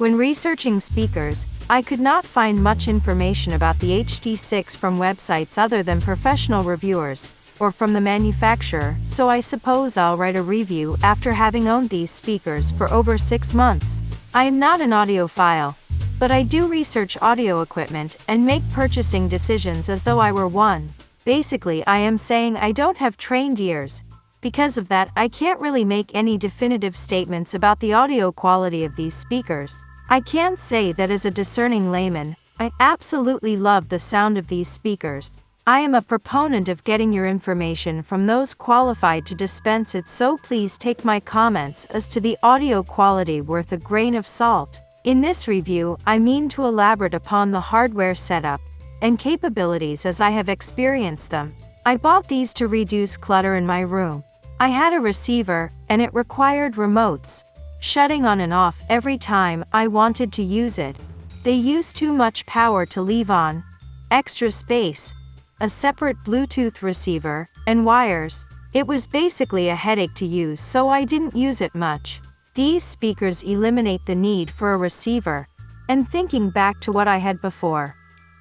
When researching speakers, I could not find much information about the HD6 from websites other than professional reviewers, or from the manufacturer, so I suppose I'll write a review after having owned these speakers for over 6 months. I am not an audiophile, but I do research audio equipment and make purchasing decisions as though I were one. Basically, I am saying I don't have trained ears. Because of that, I can't really make any definitive statements about the audio quality of these speakers. I can say that as a discerning layman, I absolutely love the sound of these speakers. I am a proponent of getting your information from those qualified to dispense it, so please take my comments as to the audio quality worth a grain of salt. In this review, I mean to elaborate upon the hardware setup and capabilities as I have experienced them. I bought these to reduce clutter in my room. I had a receiver, and it required remotes, shutting on and off every time I wanted to use it. They use too much power to leave on, extra space, a separate Bluetooth receiver, and wires. It was basically a headache to use, so I didn't use it much. These speakers eliminate the need for a receiver, and thinking back to what I had before,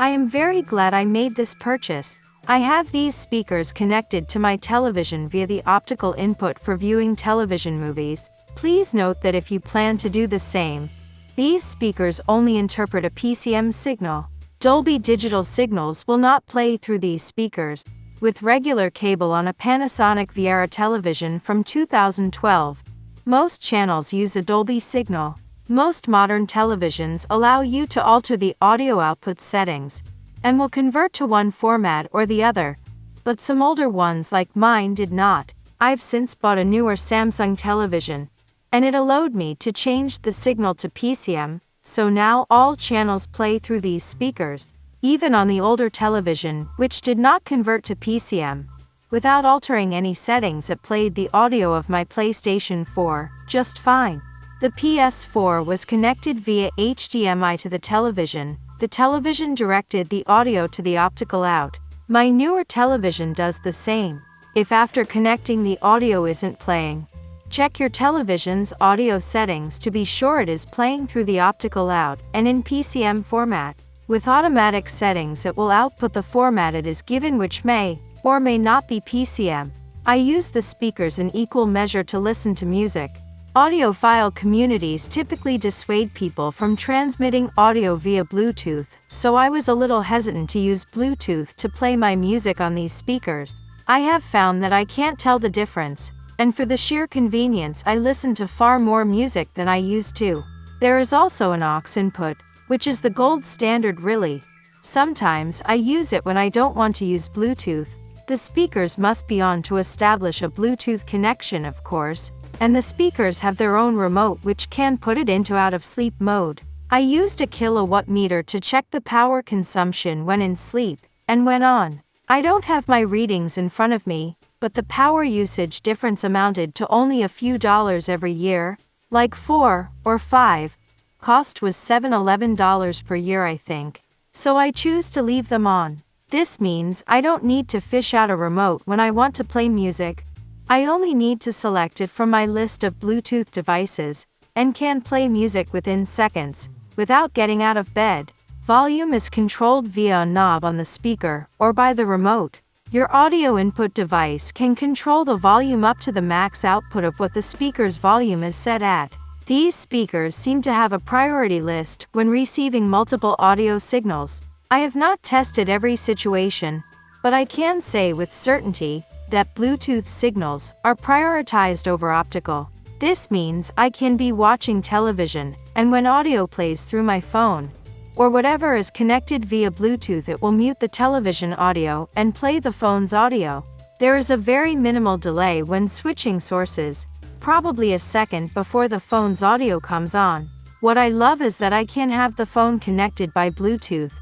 I am very glad I made this purchase. I have these speakers connected to my television via the optical input for viewing television movies. Please note that if you plan to do the same, these speakers only interpret a PCM signal. Dolby digital signals will not play through these speakers. With regular cable on a Panasonic Viera television from 2012, most channels use a Dolby signal. Most modern televisions allow you to alter the audio output settings, and will convert to one format or the other, but some older ones like mine did not. I've since bought a newer Samsung television, and it allowed me to change the signal to PCM, so now all channels play through these speakers, even on the older television, which did not convert to PCM. Without altering any settings, it played the audio of my PlayStation 4 just fine. The PS4 was connected via HDMI to the television. The television directed the audio to the optical out. My newer television does the same. If after connecting the audio isn't playing, check your television's audio settings to be sure it is playing through the optical out and in PCM format. With automatic settings, it will output the format it is given, which may or may not be PCM. I use the speakers in equal measure to listen to music. Audiophile communities typically dissuade people from transmitting audio via Bluetooth, so I was a little hesitant to use Bluetooth to play my music on these speakers. I have found that I can't tell the difference, and for the sheer convenience, I listen to far more music than I used to. There is also an aux input, which is the gold standard really. Sometimes I use it when I don't want to use Bluetooth. The speakers must be on to establish a Bluetooth connection, of course, and the speakers have their own remote which can put it into out of sleep mode. I used a kilowatt meter to check the power consumption when in sleep, and when on. I don't have my readings in front of me, but the power usage difference amounted to only a few dollars every year, like 4 or 5. Cost was $11 per year, I think. So I choose to leave them on. This means I don't need to fish out a remote when I want to play music. I only need to select it from my list of Bluetooth devices, and can play music within seconds, without getting out of bed. Volume is controlled via a knob on the speaker, or by the remote. Your audio input device can control the volume up to the max output of what the speaker's volume is set at. These speakers seem to have a priority list when receiving multiple audio signals. I have not tested every situation, but I can say with certainty that Bluetooth signals are prioritized over optical. This means I can be watching television, and when audio plays through my phone, or whatever is connected via Bluetooth, it will mute the television audio and play the phone's audio. There is a very minimal delay when switching sources, probably a second before the phone's audio comes on. What I love is that I can have the phone connected by Bluetooth,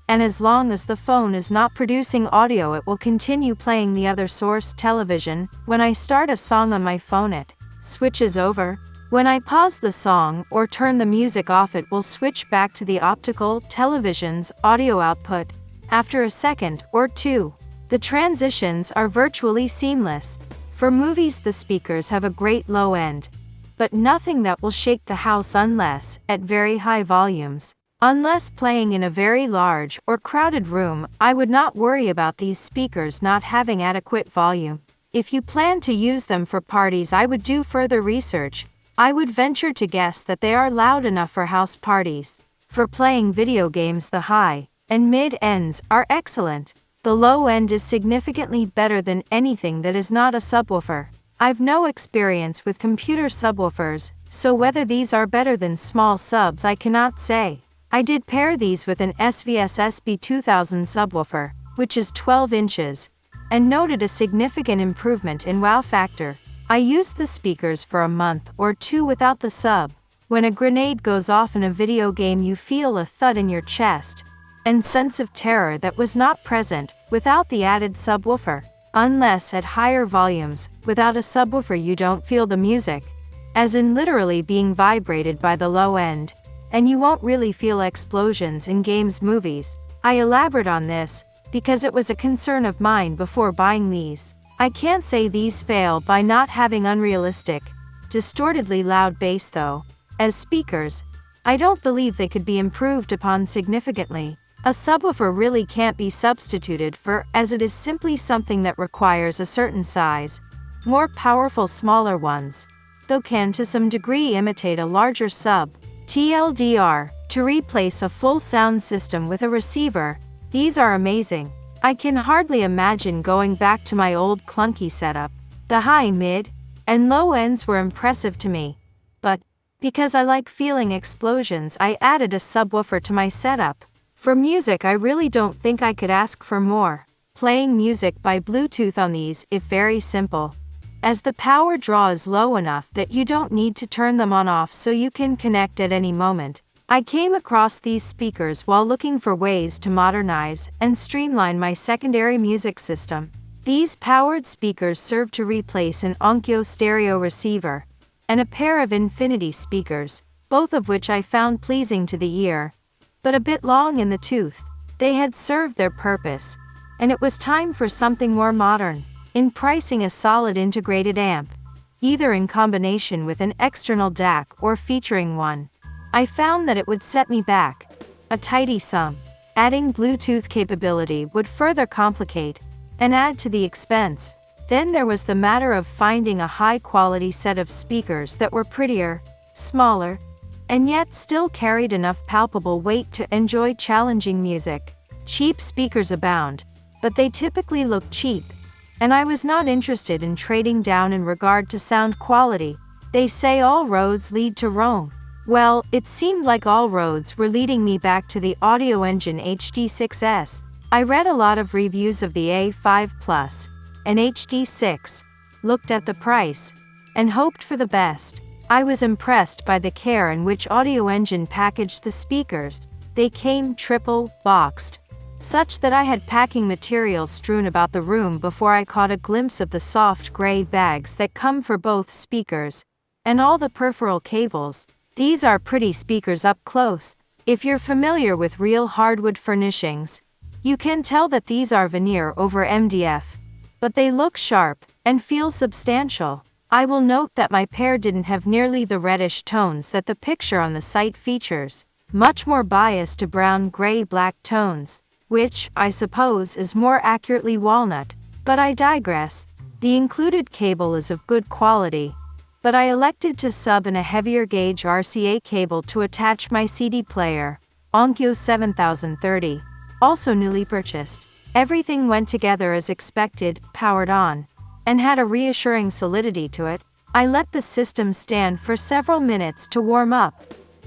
and as long as the phone is not producing audio, it will continue playing the other source television. When I start a song on my phone, it switches over. When I pause the song or turn the music off, it will switch back to the optical television's audio output after a second or two. The transitions are virtually seamless. For movies, the speakers have a great low end, but nothing that will shake the house unless at very high volumes. Unless playing in a very large or crowded room, I would not worry about these speakers not having adequate volume. If you plan to use them for parties, I would do further research. I would venture to guess that they are loud enough for house parties. For playing video games, the high and mid ends are excellent. The low end is significantly better than anything that is not a subwoofer. I've no experience with computer subwoofers, so whether these are better than small subs I cannot say. I did pair these with an SVS SB2000 subwoofer, which is 12 inches, and noted a significant improvement in wow factor. I used the speakers for a month or two without the sub. When a grenade goes off in a video game, you feel a thud in your chest and sense of terror that was not present without the added subwoofer. Unless at higher volumes, without a subwoofer you don't feel the music, as in literally being vibrated by the low end, and you won't really feel explosions in games, movies. I elaborate on this because it was a concern of mine before buying these. I can't say these fail by not having unrealistic, distortedly loud bass though. As speakers, I don't believe they could be improved upon significantly. A subwoofer really can't be substituted for, as it is simply something that requires a certain size. More powerful smaller ones, though, can to some degree imitate a larger sub. TLDR, to replace a full sound system with a receiver, these are amazing. I can hardly imagine going back to my old clunky setup. The high, mid, and low ends were impressive to me, but because I like feeling explosions, I added a subwoofer to my setup. For music, I really don't think I could ask for more. Playing music by Bluetooth on these is very simple, as the power draw is low enough that you don't need to turn them on off, so you can connect at any moment. I came across these speakers while looking for ways to modernize and streamline my secondary music system. These powered speakers serve to replace an Onkyo stereo receiver and a pair of Infinity speakers, both of which I found pleasing to the ear, but a bit long in the tooth. They had served their purpose, and it was time for something more modern. In pricing a solid integrated amp, either in combination with an external DAC or featuring one, I found that it would set me back a tidy sum. Adding Bluetooth capability would further complicate and add to the expense. Then there was the matter of finding a high-quality set of speakers that were prettier, smaller, and yet still carried enough palpable weight to enjoy challenging music. Cheap speakers abound, but they typically look cheap, and I was not interested in trading down in regard to sound quality. They say all roads lead to Rome. Well, it seemed like all roads were leading me back to the Audioengine HD6s. I read a lot of reviews of the A5 Plus and HD6, looked at the price, and hoped for the best. I was impressed by the care in which Audioengine packaged the speakers. They came triple boxed, such that I had packing materials strewn about the room before I caught a glimpse of the soft gray bags that come for both speakers and all the peripheral cables. These are pretty speakers up close. If you're familiar with real hardwood furnishings, you can tell that these are veneer over MDF, but they look sharp and feel substantial. I will note that my pair didn't have nearly the reddish tones that the picture on the site features, much more biased to brown, gray, black tones, which, I suppose, is more accurately walnut. But I digress. The included cable is of good quality, but I elected to sub in a heavier gauge RCA cable to attach my CD player, Onkyo 7030, also newly purchased. Everything went together as expected, powered on, and had a reassuring solidity to it. I let the system stand for several minutes to warm up,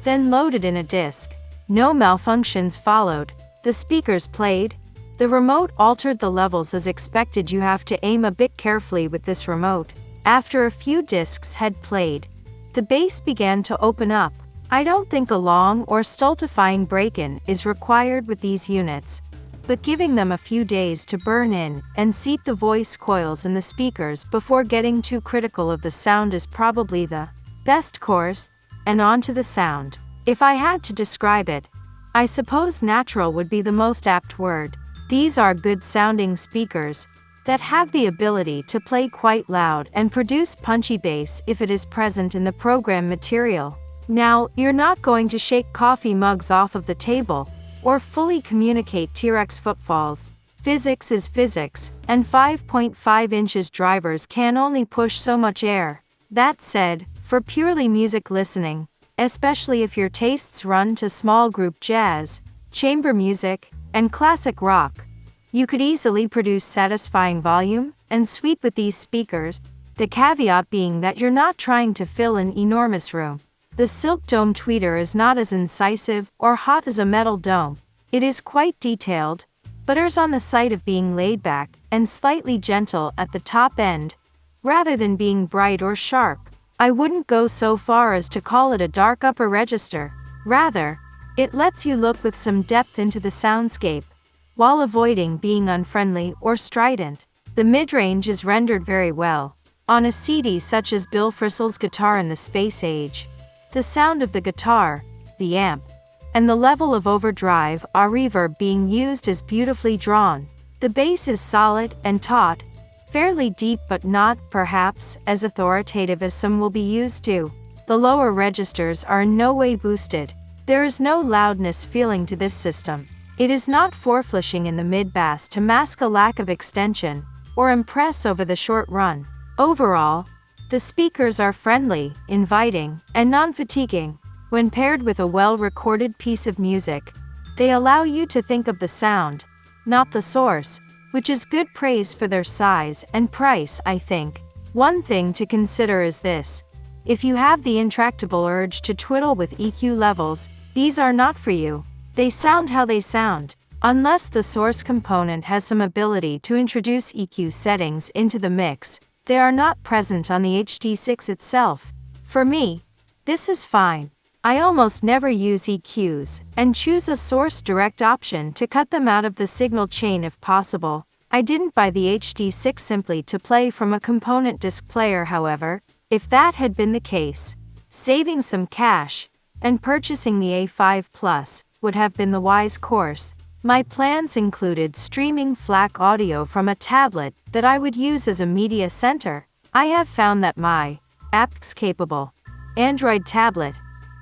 then loaded in a disc. No malfunctions followed. The speakers played. The remote altered the levels as expected. You have to aim a bit carefully with this remote. After a few discs had played, the bass began to open up. I don't think a long or stultifying break-in is required with these units, but giving them a few days to burn in and seat the voice coils in the speakers before getting too critical of the sound is probably the best course. And on to the sound. If I had to describe it, I suppose natural would be the most apt word. These are good sounding speakers, that have the ability to play quite loud and produce punchy bass if it is present in the program material. Now, you're not going to shake coffee mugs off of the table, or fully communicate T-Rex footfalls. Physics is physics, and 5.5 inches drivers can only push so much air. That said, for purely music listening, especially if your tastes run to small group jazz, chamber music, and classic rock, you could easily produce satisfying volume and sweep with these speakers, the caveat being that you're not trying to fill an enormous room. The silk dome tweeter is not as incisive or hot as a metal dome. It is quite detailed, but errs on the side of being laid back and slightly gentle at the top end, rather than being bright or sharp. I wouldn't go so far as to call it a dark upper register. Rather, it lets you look with some depth into the soundscape, while avoiding being unfriendly or strident. The mid-range is rendered very well on a CD such as Bill Frissell's Guitar in the Space Age. The sound of the guitar, the amp, and the level of overdrive or reverb being used is beautifully drawn. The bass is solid and taut, fairly deep but not, perhaps, as authoritative as some will be used to. The lower registers are in no way boosted. There is no loudness feeling to this system. It is not foreflushing in the mid-bass to mask a lack of extension, or impress over the short run. Overall, the speakers are friendly, inviting, and non-fatiguing. When paired with a well-recorded piece of music, they allow you to think of the sound, not the source, which is good praise for their size and price, I think. One thing to consider is this: if you have the intractable urge to twiddle with EQ levels, these are not for you. They sound how they sound. Unless the source component has some ability to introduce EQ settings into the mix, they are not present on the HD6 itself. For me, this is fine. I almost never use EQs, and choose a source direct option to cut them out of the signal chain if possible. I didn't buy the HD6 simply to play from a component disc player, however. If that had been the case, saving some cash and purchasing the A5 Plus would have been the wise course. My plans included streaming FLAC audio from a tablet that I would use as a media center. I have found that my apps-capable Android tablet,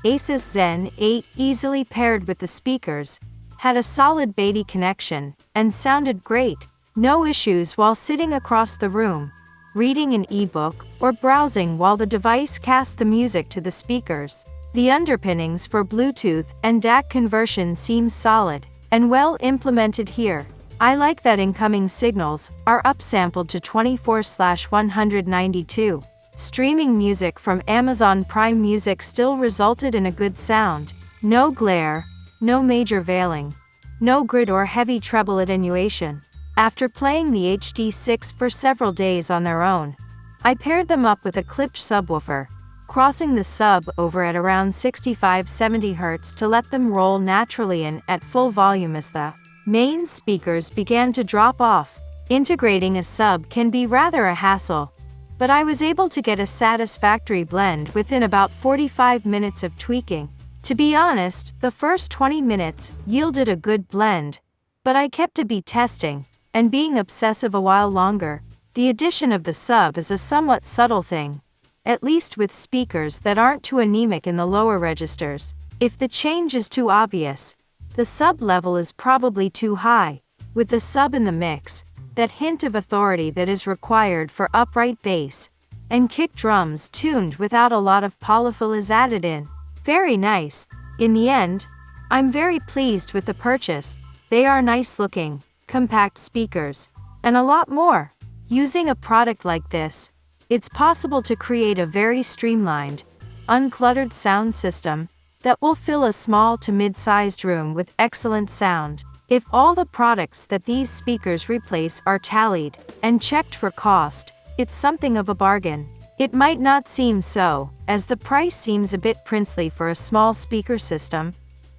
Asus Zen 8, easily paired with the speakers, had a solid Beatty connection, and sounded great. No issues while sitting across the room, reading an ebook, or browsing while the device cast the music to the speakers. The underpinnings for Bluetooth and DAC conversion seem solid and well implemented here. I like that incoming signals are upsampled to 24/192. Streaming music from Amazon Prime Music still resulted in a good sound. No glare, no major veiling, no grid or heavy treble attenuation. After playing the HD6 for several days on their own, I paired them up with a Klipsch subwoofer, crossing the sub over at around 65-70 Hz to let them roll naturally in at full volume as the main speakers began to drop off. Integrating a sub can be rather a hassle, but I was able to get a satisfactory blend within about 45 minutes of tweaking. To be honest, the first 20 minutes yielded a good blend, but I kept A/B testing and being obsessive a while longer. The addition of the sub is a somewhat subtle thing, at least with speakers that aren't too anemic in the lower registers. If the change is too obvious, the sub level is probably too high. With the sub in the mix, that hint of authority that is required for upright bass and kick drums tuned without a lot of polyfill is added in. Very nice. In the end, I'm very pleased with the purchase. They are nice looking, compact speakers, and a lot more. Using a product like this, it's possible to create a very streamlined, uncluttered sound system that will fill a small to mid-sized room with excellent sound. If all the products that these speakers replace are tallied and checked for cost, it's something of a bargain. It might not seem so, as the price seems a bit princely for a small speaker system,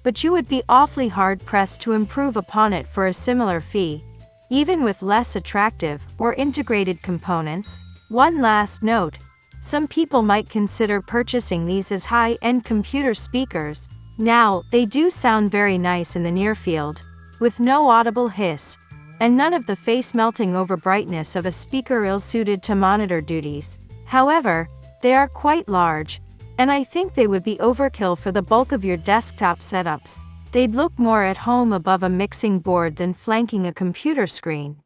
but you would be awfully hard-pressed to improve upon it for a similar fee, even with less attractive or integrated components. One last note: some people might consider purchasing these as high-end computer speakers. Now, they do sound very nice in the near field, with no audible hiss, and none of the face-melting overbrightness of a speaker ill-suited to monitor duties. However, they are quite large, and I think they would be overkill for the bulk of your desktop setups. They'd look more at home above a mixing board than flanking a computer screen.